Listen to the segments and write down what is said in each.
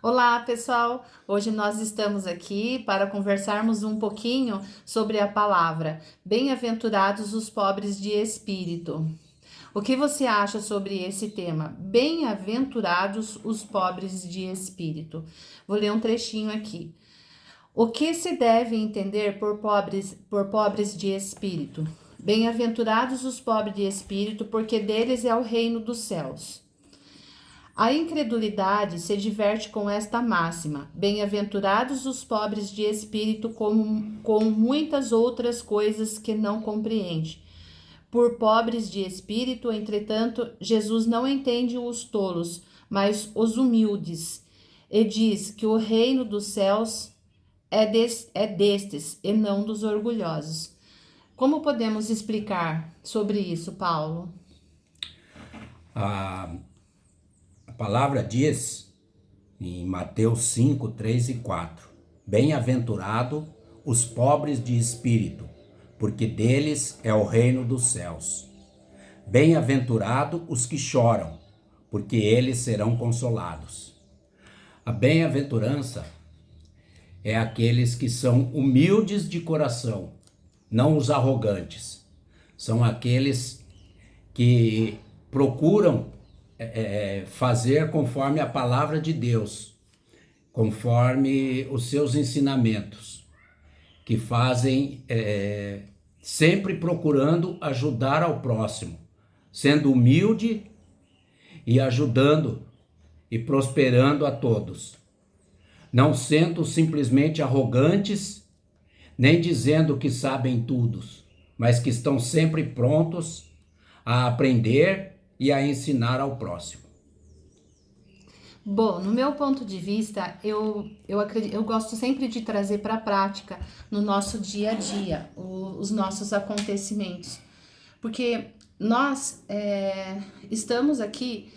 Olá, pessoal! Hoje nós estamos aqui para conversarmos um pouquinho sobre a palavra Bem-aventurados os pobres de espírito. O que você acha sobre esse tema? Bem-aventurados os pobres de espírito. Vou ler um trechinho aqui. O que se deve entender por pobres de espírito? Bem-aventurados os pobres de espírito, porque deles é o reino dos céus. A incredulidade se diverte com esta máxima: bem-aventurados os pobres de espírito, com muitas outras coisas que não compreende. Por pobres de espírito, entretanto, Jesus não entende os tolos, mas os humildes, e diz que o reino dos céus é destes e não dos orgulhosos. Como podemos explicar sobre isso, Paulo? A, a palavra diz em Mateus 5, 3 e 4: Bem-aventurado os pobres de espírito, porque deles é o reino dos céus. Bem-aventurado os que choram, porque eles serão consolados. A bem-aventurança é aqueles que são humildes de coração, não os arrogantes. São aqueles que procuram fazer conforme a palavra de Deus, conforme os seus ensinamentos, que fazem sempre procurando ajudar ao próximo, sendo humilde e ajudando e prosperando a todos, não sendo simplesmente arrogantes, nem dizendo que sabem tudo, mas que estão sempre prontos a aprender e a ensinar ao próximo. Bom, no meu ponto de vista, eu gosto sempre de trazer para a prática no nosso dia a dia os nossos acontecimentos, porque nós estamos aqui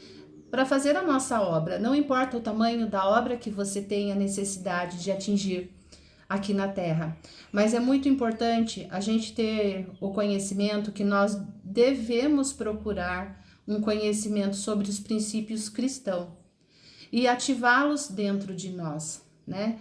para fazer a nossa obra, não importa o tamanho da obra que você tenha necessidade de atingir aqui na Terra, mas é muito importante a gente ter o conhecimento que nós devemos procurar um conhecimento sobre os princípios cristãos e ativá-los dentro de nós, né?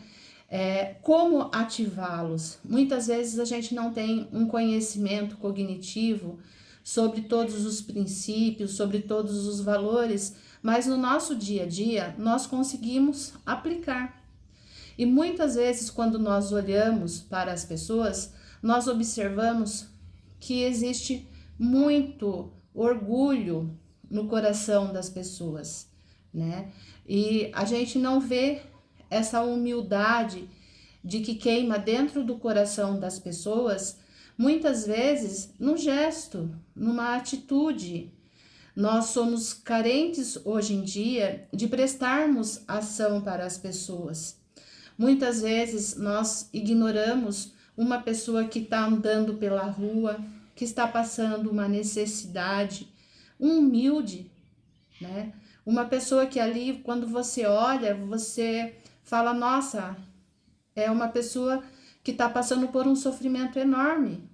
Como ativá-los? Muitas vezes a gente não tem um conhecimento cognitivo sobre todos os princípios, sobre todos os valores, mas no nosso dia a dia nós conseguimos aplicar. E muitas vezes, quando nós olhamos para as pessoas, nós observamos que existe muito orgulho no coração das pessoas, né? E a gente não vê essa humildade de que queima dentro do coração das pessoas, muitas vezes num gesto, numa atitude. Nós somos carentes hoje em dia de prestarmos ação para as pessoas. Muitas vezes nós ignoramos uma pessoa que está andando pela rua, que está passando uma necessidade, um humilde, né? Uma pessoa que ali, quando você olha, você fala, nossa, é uma pessoa que está passando por um sofrimento enorme.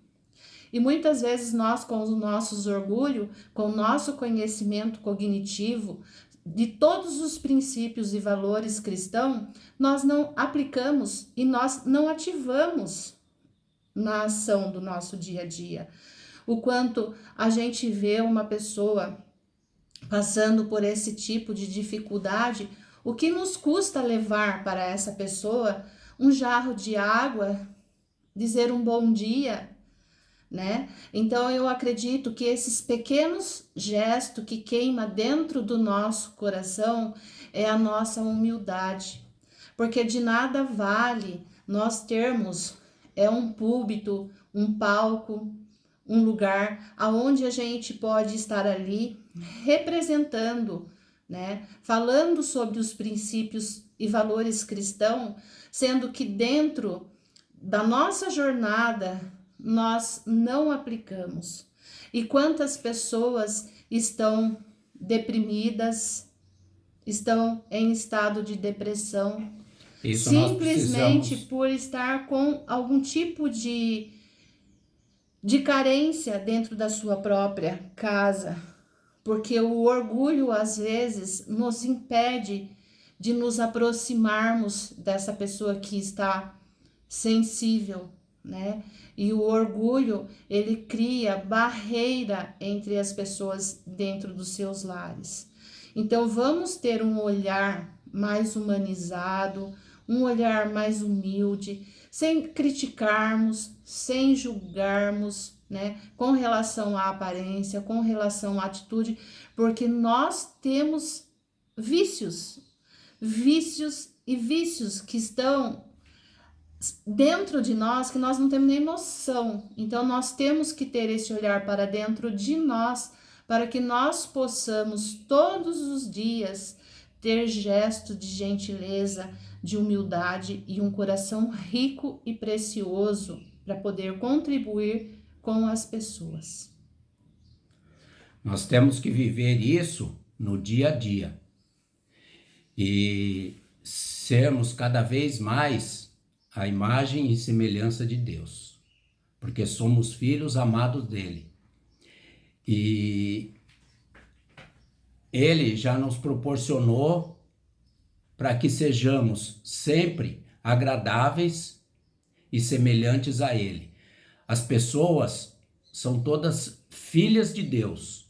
E muitas vezes nós, com os nossos orgulho, com o nosso conhecimento cognitivo, de todos os princípios e valores cristãos, nós não aplicamos e nós não ativamos na ação do nosso dia a dia. O quanto a gente vê uma pessoa passando por esse tipo de dificuldade, o que nos custa levar para essa pessoa um jarro de água, dizer um bom dia, né? Então eu acredito que esses pequenos gestos que queima dentro do nosso coração é a nossa humildade, porque de nada vale nós termos um púlpito, um palco, um lugar aonde a gente pode estar ali representando, né? Falando sobre os princípios e valores cristãos, sendo que dentro da nossa jornada nós não aplicamos. E quantas pessoas estão deprimidas, estão em estado de depressão, Isso nós simplesmente precisamos. por estar com algum tipo de carência dentro da sua própria casa, porque o orgulho às vezes nos impede de nos aproximarmos dessa pessoa que está sensível, né? E o orgulho, ele cria barreira entre as pessoas dentro dos seus lares. Então, vamos ter um olhar mais humanizado, um olhar mais humilde, sem criticarmos, sem julgarmos, né? Com relação à aparência, com relação à atitude, porque nós temos vícios, vícios que estão dentro de nós que nós não temos nem noção. Então nós temos que ter esse olhar para dentro de nós para que nós possamos todos os dias ter gesto de gentileza, de humildade e um coração rico e precioso para poder contribuir com as pessoas. Nós temos que viver isso no dia a dia e sermos cada vez mais a imagem e semelhança de Deus, porque somos filhos amados dele. E ele já nos proporcionou para que sejamos sempre agradáveis e semelhantes a ele. As pessoas são todas filhas de Deus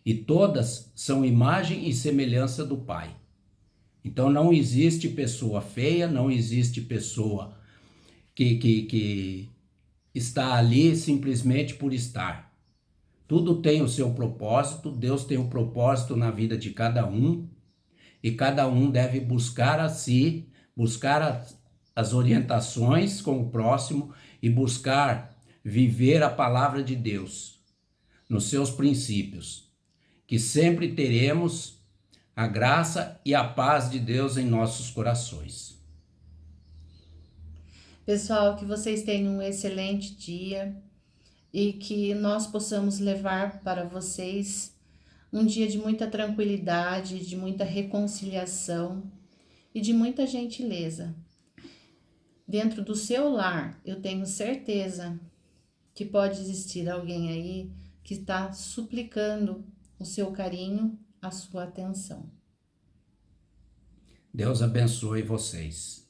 e todas são imagem e semelhança do Pai. Então não existe pessoa feia, não existe pessoa que está ali simplesmente por estar. Tudo tem o seu propósito, Deus tem um propósito na vida de cada um, e cada um deve buscar a si, buscar as orientações com o próximo e buscar viver a palavra de Deus nos seus princípios, que sempre teremos a graça e a paz de Deus em nossos corações. Pessoal, que vocês tenham um excelente dia e que nós possamos levar para vocês um dia de muita tranquilidade, de muita reconciliação e de muita gentileza. Dentro do seu lar, eu tenho certeza que pode existir alguém aí que está suplicando o seu carinho, a sua atenção. Deus abençoe vocês.